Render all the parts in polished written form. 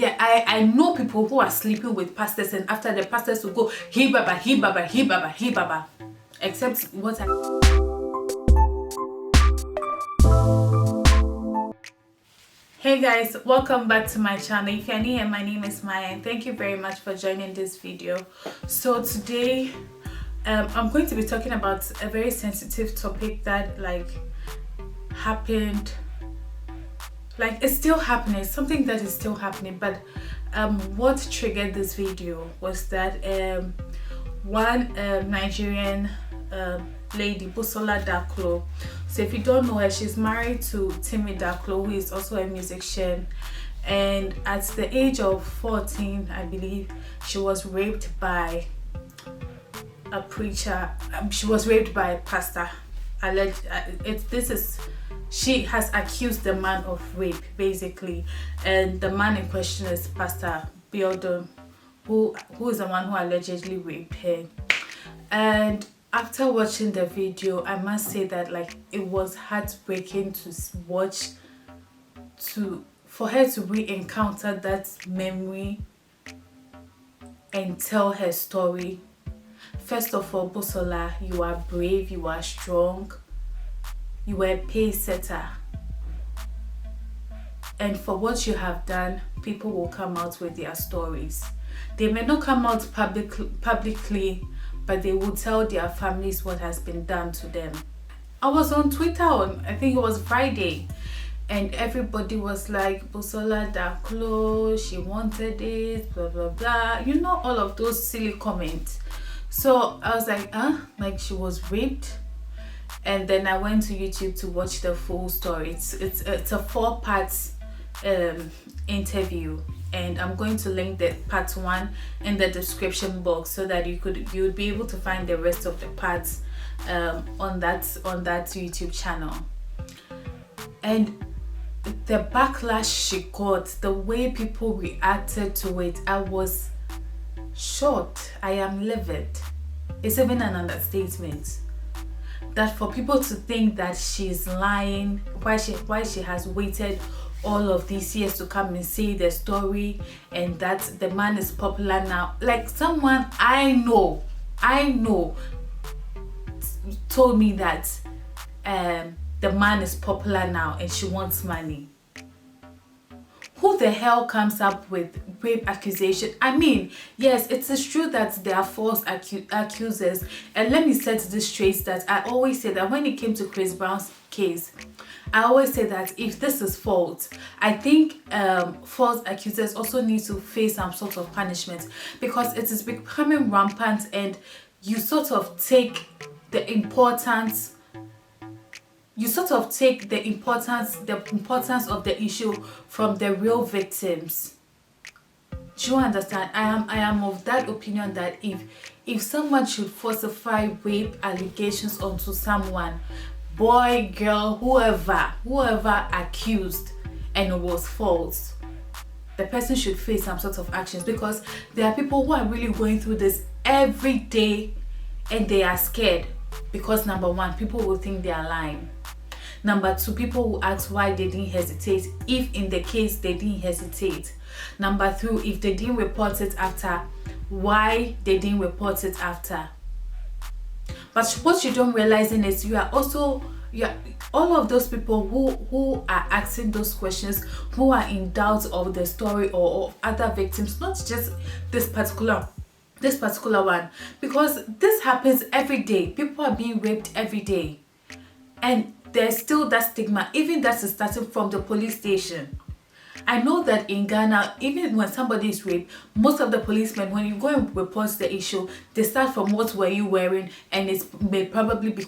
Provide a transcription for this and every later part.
I know people who are sleeping with pastors, and after the pastors will go, he baba, he baba, he baba, he baba. Except what I... Hey guys, welcome back to my channel. If you're new here, my name is Maya, and thank you very much for joining this video. So today I'm going to be talking about a very sensitive topic that happened, it's still happening, something that is still happening. But what triggered this video was that one Nigerian lady, Busola Dakolo. So if you don't know her, she's married to Timi Dakolo, who is also a musician, and at the age of 14, I believe, she was raped by a preacher. She was raped by a pastor. She has accused the man of rape, basically, and the man in question is Pastor Biodun, who is the one who allegedly raped her. And after watching the video, I must say that it was heartbreaking to watch, for her to re-encounter that memory and tell her story. First of all, Busola, you are brave, you are strong, you were a pace setter, and for what you have done, people will come out with their stories. They may not come out publicly, but they will tell their families what has been done to them. I was on Twitter I think it was Friday, and everybody was like, Busola Dakolo, she wanted it, blah blah blah, you know, all of those silly comments. So I was like, she was raped. And then I went to YouTube to watch the full story. It's a 4-part interview, and I'm going to link the part 1 in the description box so that you would be able to find the rest of the parts on that YouTube channel. And the backlash she got, the way people reacted to it, I was shocked. I am livid. It's even an understatement. That for people to think that she's lying, why she has waited all of these years to come and say the story, and that the man is popular now. Like, someone I know told me that the man is popular now and she wants money. Who the hell comes up with rape accusation? I mean, yes, it is true that there are false accusers, and let me set this straight, that I always say that when it came to Chris Brown's case, I always say that if this is false, I think false accusers also need to face some sort of punishment, because it is becoming rampant, and you sort of take the importance of the issue from the real victims. Do you understand? I am of that opinion that if someone should falsify rape allegations onto someone, boy, girl, whoever accused, and it was false, the person should face some sort of actions, because there are people who are really going through this every day, and they are scared because, number one, people will think they are lying. Number two, people will ask why they didn't hesitate, if in the case they didn't hesitate. Number three, if they didn't report it after, why they didn't report it after. But what you don't realize is all of those people who are asking those questions, who are in doubt of the story or of other victims, not just this particular one, because this happens every day. People are being raped every day, and there's still that stigma, even that is starting from the police station. I know that in Ghana, even when somebody is raped, most of the policemen, when you go and report the issue, they start from what were you wearing, and it may probably be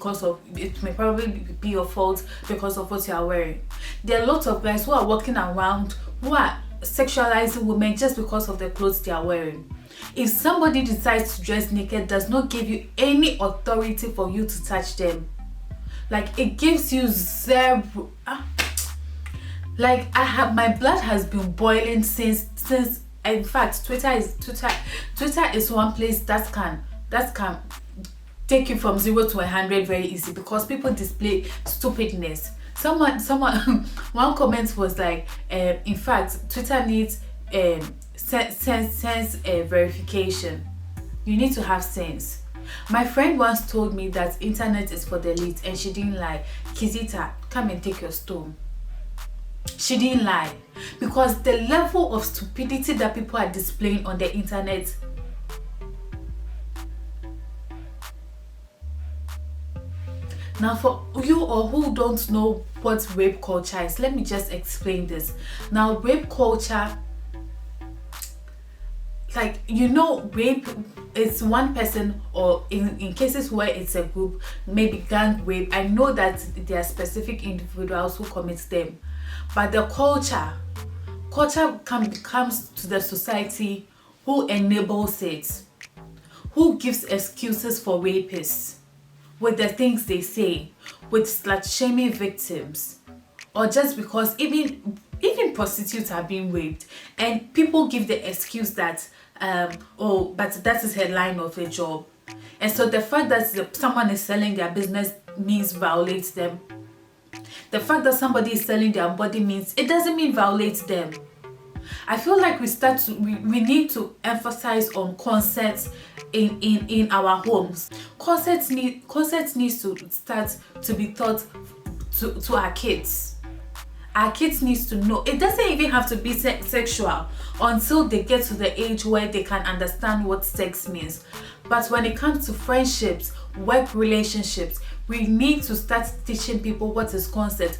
your fault because of what you are wearing. There are lots of guys who are walking around who are sexualizing women just because of the clothes they are wearing. If somebody decides to dress naked, does not give you any authority for you to touch them. It gives you zero. My blood has been boiling since. In fact, Twitter is one place that can take you from 0 to 100 very easy, because people display stupidness. Someone one comment was like, in fact, Twitter needs sense verification. You need to have sense. My friend once told me that internet is for the elite, and she didn't lie. Kizita, come and take your stone. She didn't lie, because the level of stupidity that people are displaying on the internet. Now, for you or who don't know what rape culture is, let me just explain this. Now, rape culture, like, you know, rape is one person, or in cases where it's a group, maybe gang rape. I know that there are specific individuals who commit them, but the culture comes to the society who enables it, who gives excuses for rapists with the things they say, with slut shaming victims, or just because even prostitutes are being raped, and people give the excuse that oh, but that is her line of a job. And so the fact that someone is selling their business means violates them. The fact that somebody is selling their body means it doesn't mean violates them. I feel like we need to emphasize on consent in our homes. Consent needs to start to be taught to our kids. Our kids needs to know. It doesn't even have to be sexual until they get to the age where they can understand what sex means. But when it comes to friendships, work relationships, we need to start teaching people what is consent,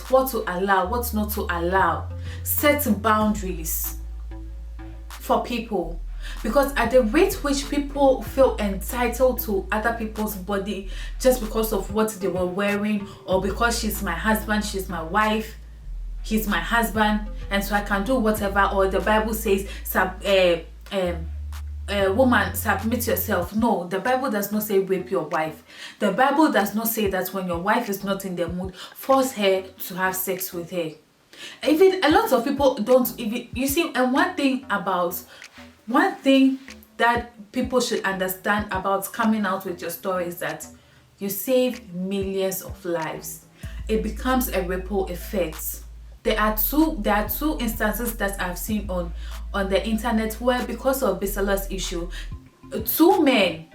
what to allow, what not to allow. Set boundaries for people. Because at the rate which people feel entitled to other people's body just because of what they were wearing, or because she's my husband, she's my wife, he's my husband, and so I can do whatever, or the Bible says, woman, submit yourself. No, the Bible does not say rape your wife. The Bible does not say that when your wife is not in the mood, force her to have sex with her. Even a lot of people don't even, you see, and one thing that people should understand about coming out with your story is that you save millions of lives. It becomes a ripple effect. There are two instances that I've seen on the internet where, because of Busola's issue, two men,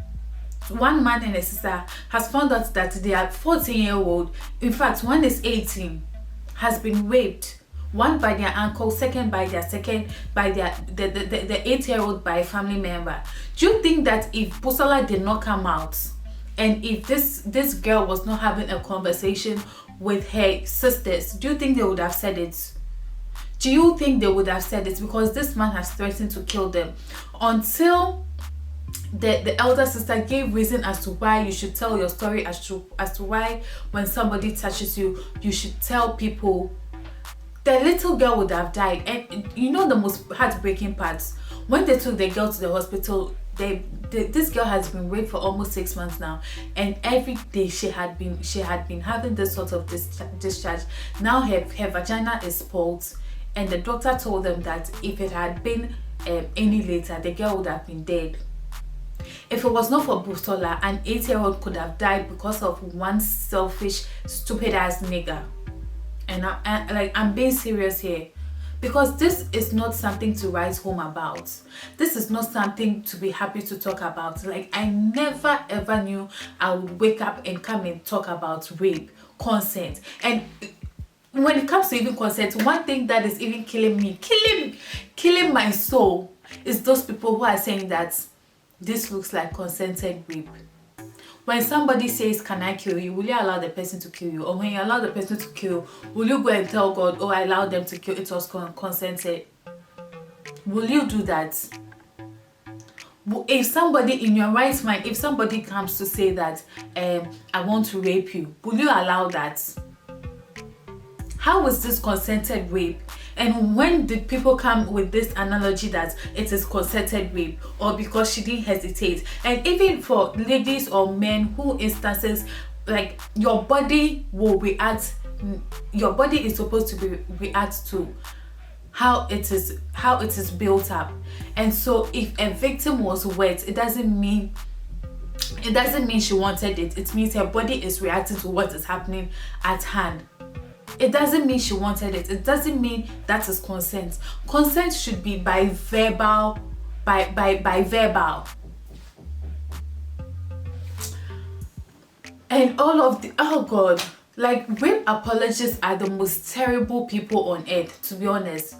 one man and a sister, has found out that their 14-year-old, in fact one is 18, has been raped. One by their uncle, second by the 8-year-old by a family member. Do you think that if Busola did not come out, and if this girl was not having a conversation with her sisters, do you think they would have said it? Do you think they would have said it? Because this man has threatened to kill them. Until the elder sister gave reason as to why you should tell your story, as to why when somebody touches you, you should tell people. The little girl would have died. And you know the most heartbreaking parts? When they took the girl to the hospital, this girl has been raped for almost 6 months now, and every day she had been having this sort of discharge. Now her vagina is spoiled, and the doctor told them that if it had been any later, the girl would have been dead. If it was not for Busola, an 8-year-old could have died because of one selfish, stupid ass nigger. And I'm being serious here, because this is not something to write home about. This is not something to be happy to talk about. Like, I never ever knew I would wake up and come and talk about rape, consent. And when it comes to even consent, one thing that is even killing my soul is those people who are saying that this looks like consented rape. When somebody says, can I kill you? Will you allow the person to kill you? Or when you allow the person to kill, will you go and tell God, oh, I allowed them to kill, it was consented? Will you do that? If somebody in your right mind, if somebody comes to say that, I want to rape you, will you allow that? How is this consented rape? And when did people come with this analogy that it is consented rape, or because she didn't hesitate? And even for ladies or men who instances, like, your body will react, your body is supposed to be react to how it is built up. And so if a victim was wet, it doesn't mean she wanted it. It means her body is reacting to what is happening at hand. It doesn't mean she wanted it. It doesn't mean that is consent. Consent should be by verbal, by verbal. And all of the, oh God, like rape apologists are the most terrible people on earth, to be honest.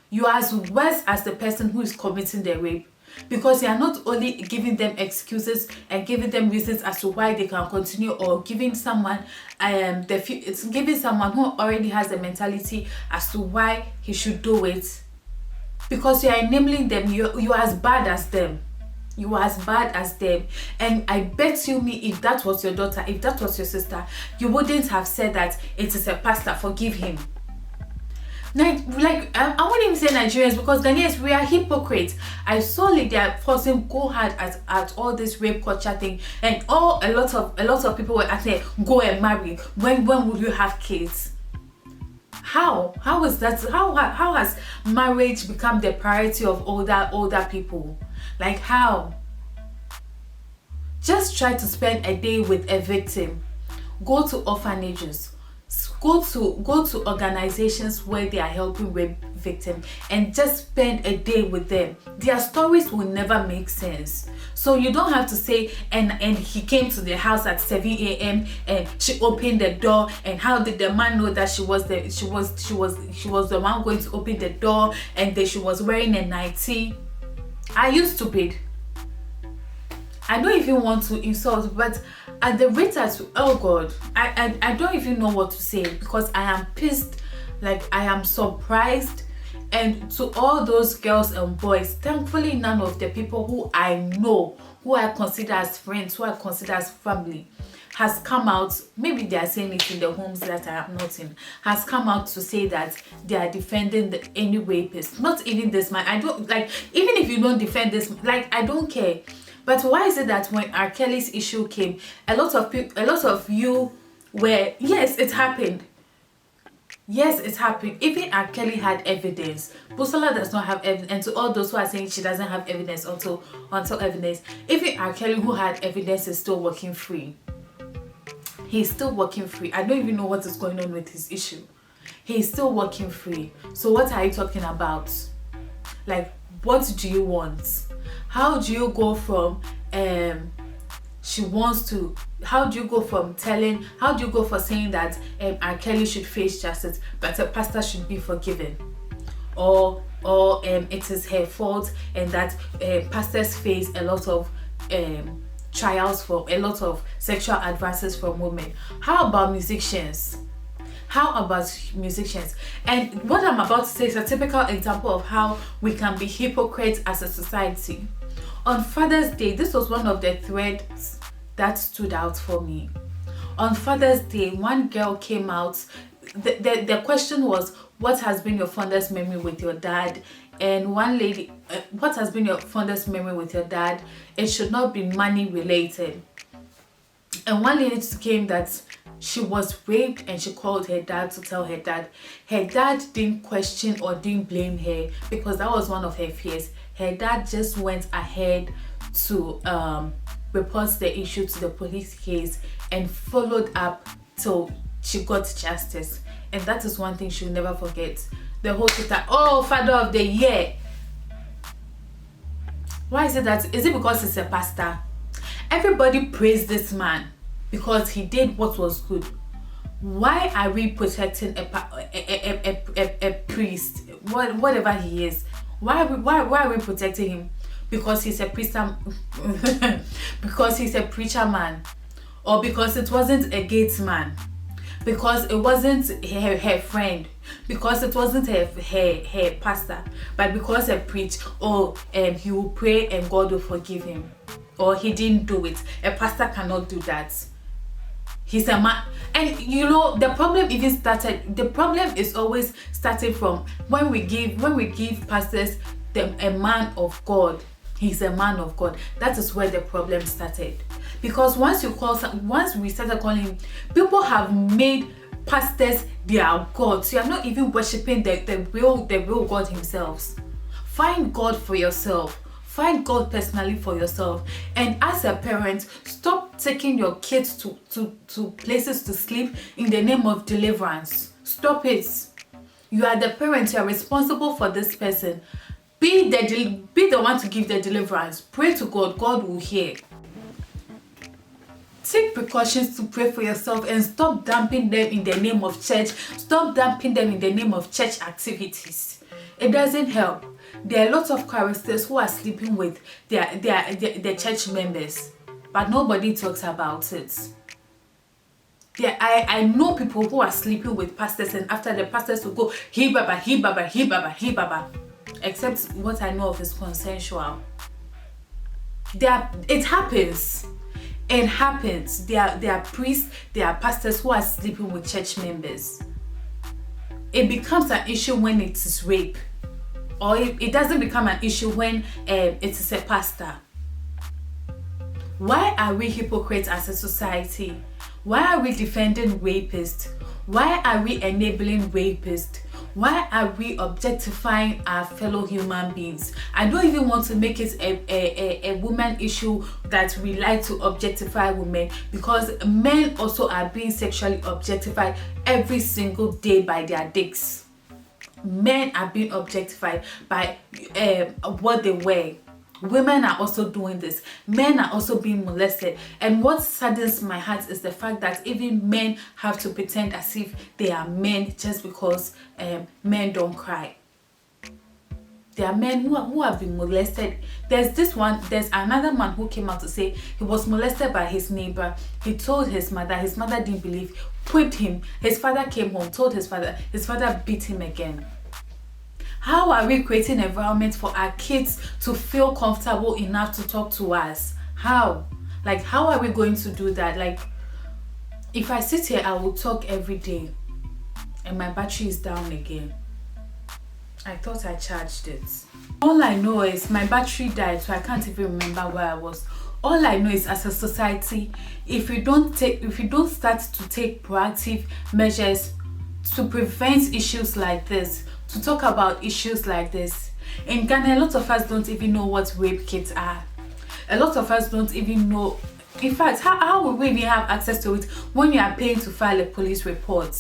You are as worse as the person who is committing the rape, because you are not only giving them excuses and giving them reasons as to why they can continue, or giving someone it's giving someone who already has the mentality as to why he should do it, because you are enabling them. You are as bad as them. You are as bad as them. And I bet you me, if that was your daughter, if that was your sister, you wouldn't have said that it is a pastor, forgive him. Like I wouldn't even say Nigerians, because Ghanaians, we are hypocrites. I saw they are forcing go hard at all this rape culture thing, and a lot of people were asking, go and marry. When will you have kids? How is that? How has marriage become the priority of older people? Like how? Just try to spend a day with a victim. Go to orphanages. Go to organizations where they are helping rape victims, and just spend a day with them. Their stories will never make sense. So you don't have to say, and he came to the house at 7 a.m. and she opened the door, and how did the man know that she was the one going to open the door, and that she was wearing a nightie? Are you stupid? I don't even want to insult, but at the rate at, oh God, I don't even know what to say, because I am pissed. Like, I am surprised. And to all those girls and boys, thankfully none of the people who I know, who I consider as friends, who I consider as family, has come out. Maybe they are saying it in the homes that I am not in, has come out to say that they are defending any rapist. Not even this man. I don't, like, even if you don't defend this, like, I don't care. But why is it that when R. Kelly's issue came, a lot of you were, yes, it happened. Yes, it happened. Even R. Kelly had evidence. Busola does not have evidence. And to all those who are saying she doesn't have evidence until evidence, even R. Kelly, who had evidence, is still working free. He's still working free. I don't even know what is going on with his issue. He's still working free. So what are you talking about? Like, what do you want? How do you go from how do you go for saying that R. Kelly should face justice, but a pastor should be forgiven, or it is her fault, and that pastors face a lot of trials for a lot of sexual advances from women? How about musicians? And what I'm about to say is a typical example of how we can be hypocrites as a society. On Father's Day, this was one of the threads that stood out for me. On Father's Day, one girl came out. The question was, what has been your fondest memory with your dad? And one lady, what has been your fondest memory with your dad? It should not be money related. And one lady came that she was raped, and she called her dad to tell her dad. Her dad didn't question or didn't blame her, because that was one of her fears. Her dad just went ahead to report the issue to the police case and followed up till she got justice. And that is one thing she'll never forget. The whole Twitter, oh, Father of the Year. Why is it that? Is it because he's a pastor? Everybody praised this man because he did what was good. Why are we protecting a priest, whatever he is? Why are we protecting him? Because he's a priest, because he's a preacher man, or because it wasn't a gate man, because it wasn't her friend, because it wasn't her pastor, but because a preach, he will pray and God will forgive him, or he didn't do it. A pastor cannot do that. He's a man. And you know, the problem is always starting from when we give pastors a man of God. He's a man of God. That is where the problem started. Because once we started calling him, people have made pastors their gods. You are not even worshiping the real God himself. Find God for yourself. Find God personally for yourself. And as a parent, stop taking your kids to places to sleep in the name of deliverance. Stop it. You are the parent, you are responsible for this person. Be the one to give the deliverance. Pray to God, God will hear. Take precautions to pray for yourself and stop dumping them in the name of church. Stop dumping them in the name of church activities. It doesn't help. There are lots of choristers who are sleeping with their church members, but nobody talks about it. Yeah, I know people who are sleeping with pastors, and after the pastors will go, he baba, he baba, he baba, he baba. Except what I know of is consensual. It happens. It happens. There are priests, there are pastors who are sleeping with church members. It becomes an issue when it is rape. Or it doesn't become an issue when it is a pastor. Why are we hypocrites as a society? Why are we defending rapists? Why are we enabling rapists? Why are we objectifying our fellow human beings? I don't even want to make it a woman issue that we like to objectify women, because men also are being sexually objectified every single day by their dicks. Men are being objectified by what they wear. Women are also doing this. Men are also being molested. And what saddens my heart is the fact that even men have to pretend as if they are men just because men don't cry. There are men who have been molested. There's another man who came out to say he was molested by his neighbor. He told his mother didn't believe, whipped him. His father came home, told his father beat him again. How are we creating an environment for our kids to feel comfortable enough to talk to us? How? Like, how are we going to do that? Like, if I sit here, I will talk every day and my battery is down again. I thought I charged it. All I know is my battery died, so I can't even remember where I was. All I know is, as a society, if we don't start to take proactive measures to prevent issues like this, to talk about issues like this. In Ghana, a lot of us don't even know what rape kits are. A lot of us don't even know. In fact, how will we even have access to it when you are paying to file a police report?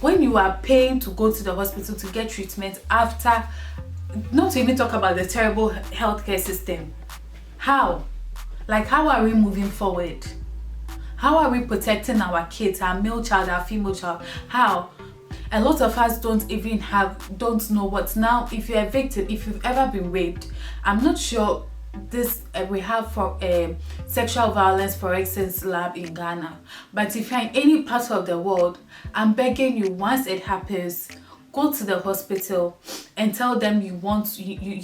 When you are paying to go to the hospital to get treatment after, not to even talk about the terrible healthcare system. How? Like, how are we moving forward? How are we protecting our kids, our male child, our female child? How? A lot of us don't know what. Now, if you're a victim, if you've ever been raped, I'm not sure this we have for sexual violence forensics lab in Ghana, but if you're in any part of the world, I'm begging you, once it happens, go to the hospital and tell them you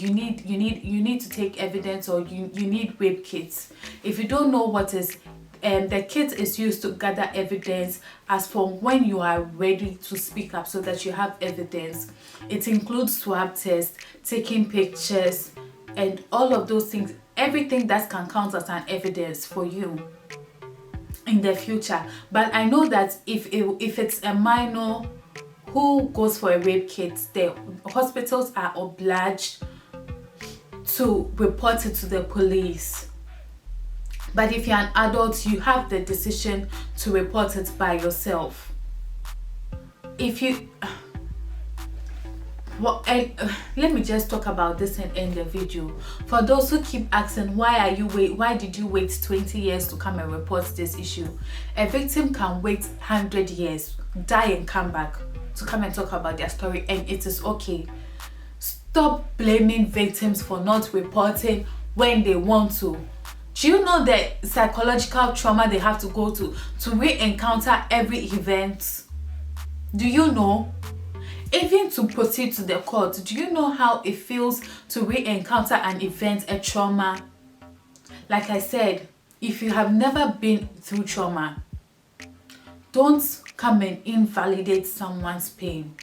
need to take evidence, or you need rape kits. If you don't know what is, the kit is used to gather evidence as from when you are ready to speak up, so that you have evidence. It includes swab tests, taking pictures, and all of those things. Everything that can count as an evidence for you in the future. But I know that if it's a minor who goes for a rape kit, the hospitals are obliged to report it to the police. But if you're an adult, you have the decision to report it by yourself. If you... let me just talk about this and end the video. For those who keep asking, why did you wait 20 years to come and report this issue? A victim can wait 100 years, die and come back to come and talk about their story, and it is okay. Stop blaming victims for not reporting when they want to. Do you know the psychological trauma they have to go to re-encounter every event? Do you know? Even to proceed to the court, do you know how it feels to re-encounter an event, a trauma? Like I said, if you have never been through trauma, don't come and invalidate someone's pain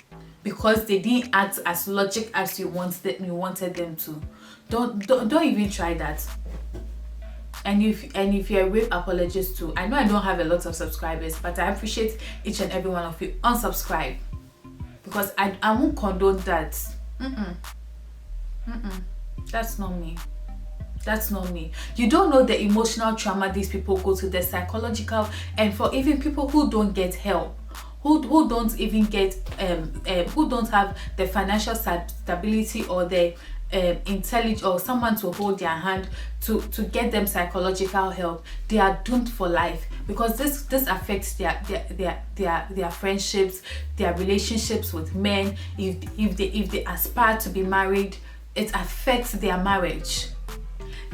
because they didn't act as logic as you wanted them to. Don't even try that. And if you're a rape apologist too, I know I don't have a lot of subscribers, but I appreciate each and every one of you. Unsubscribe, because I won't condone that. That's not me. That's not me. You don't know the emotional trauma these people go to, the psychological, and for even people who don't get help, who don't even get who don't have the financial stability or the intelligence or someone to hold their hand to get them psychological help, they are doomed for life, because this affects their friendships, their relationships with men. If they aspire to be married, it affects their marriage.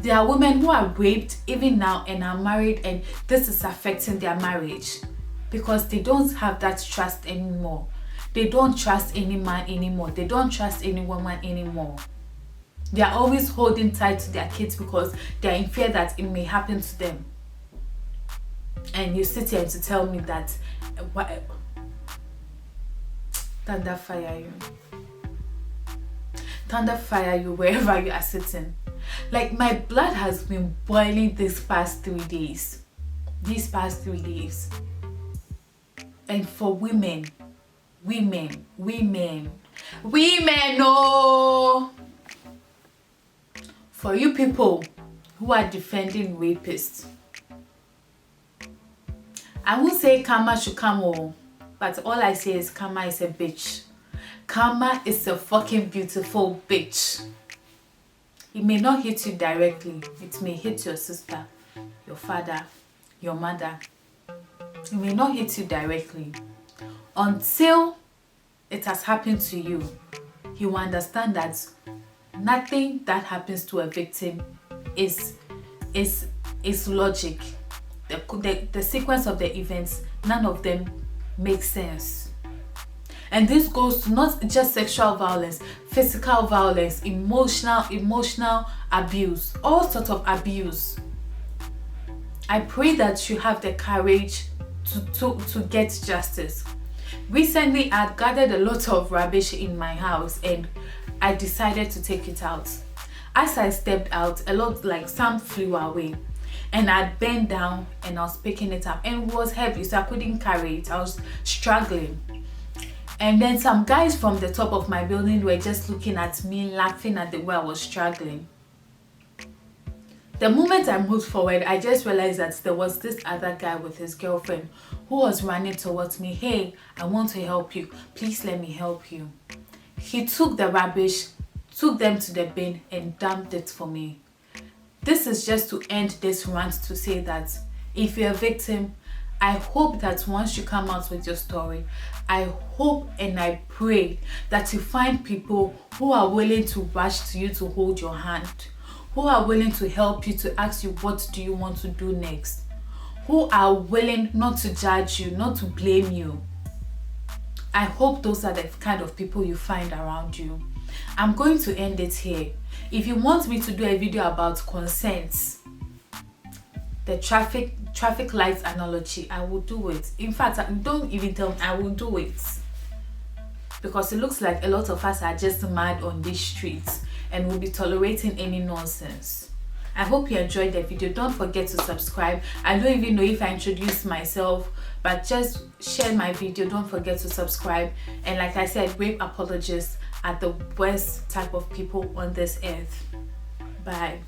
There are women who are raped even now and are married, and this is affecting their marriage because they don't have that trust anymore. They don't trust any man anymore. They don't trust any woman anymore. They are always holding tight to their kids because they are in fear that it may happen to them. And you sit here to tell me that thunder fire you. Thunder fire you wherever you are sitting. Like, my blood has been boiling these past 3 days. And for women, oh, for you people who are defending rapists, I won't say karma should come on, but all I say is karma is a bitch. Karma is a fucking beautiful bitch. It may not hit you directly. It may hit your sister, your father, your mother. It may not hit you directly. Until it has happened to you, you understand that nothing that happens to a victim is logic. The sequence of the events, none of them make sense. And this goes to not just sexual violence, physical violence, emotional abuse, all sorts of abuse. I pray that you have the courage to get justice. Recently, I gathered a lot of rubbish in my house and I decided to take it out. As I stepped out, a lot, like, some flew away. And I bent down and I was picking it up, and it was heavy, so I couldn't carry it. I was struggling. And then some guys from the top of my building were just looking at me, laughing at the way I was struggling. The moment I moved forward, I just realized that there was this other guy with his girlfriend who was running towards me. Hey, I want to help you. Please let me help you. He took the rubbish, took them to the bin and dumped it for me. This is just to end this rant to say that if you're a victim, I hope that once you come out with your story, I hope and I pray that you find people who are willing to rush to you to hold your hand, who are willing to help you, to ask you what do you want to do next, who are willing not to judge you, not to blame you. I hope those are the kind of people you find around you. I'm going to end it here. If you want me to do a video about consent, the traffic lights analogy, I will do it. In fact, don't even tell me, I will do it. Because it looks like a lot of us are just mad on these streets and will be tolerating any nonsense. I hope you enjoyed the video. Don't forget to subscribe. I don't even know if I introduced myself, but just share my video. Don't forget to subscribe. And like I said, rape apologists are the worst type of people on this earth. Bye.